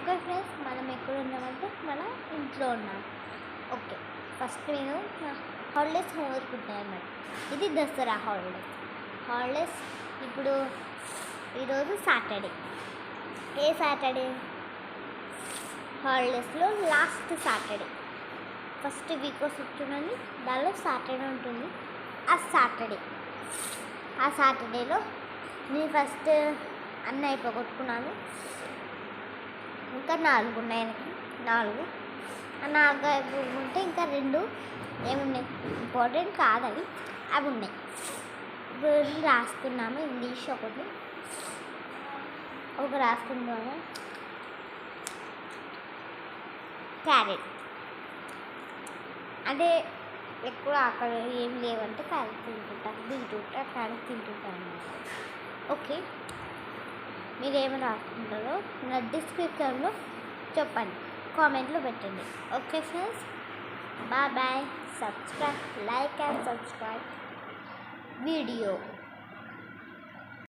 Okay friends, మనం ఎక్కడ ఉన్నామంటే మన ఇంట్లో ఉన్నాం. ఓకే, ఫస్ట్ నేను హాలిడేస్ హోంవర్క్ ఉంటాయన్నమాట. ఇది దసరా హాలిడేస్ ఇప్పుడు ఈరోజు సాటర్డే. ఏ సాటర్డే? హాలిడేస్లో లాస్ట్ సాటర్డే. ఫస్ట్ వీక్ వస్తున్నది, దానిలో సాటర్డే ఉంటుంది. ఆ సాటర్డేలో నేను ఫస్ట్ అన్నీ అయిపోగొట్టుకున్నాను. ఇంకా 4 ఉన్నాయి. ఆ 4 అయిపోకుంటే ఇంకా 2 ఏమున్నాయి, ఇంపార్టెంట్ కాదవి, అవి ఉన్నాయి. ఇప్పుడు రాసుకున్నాము. ఇంగ్లీష్ ఒక రాసుకున్నాము. క్యారెట్, అదే ఎక్కువ అక్కడ ఏం లేవంటే క్యారెట్ తింటుంటాను, బీట్రూట్ క్యారెట్ తింటుంటాను అన్నమాట. ఓకే, మీరు ఏమైనా రాసుకుంటారో నా డిస్క్రిప్షన్లో చెప్పండి, కామెంట్లో పెట్టండి. Okay friends, bye. Subscribe, like and subscribe video.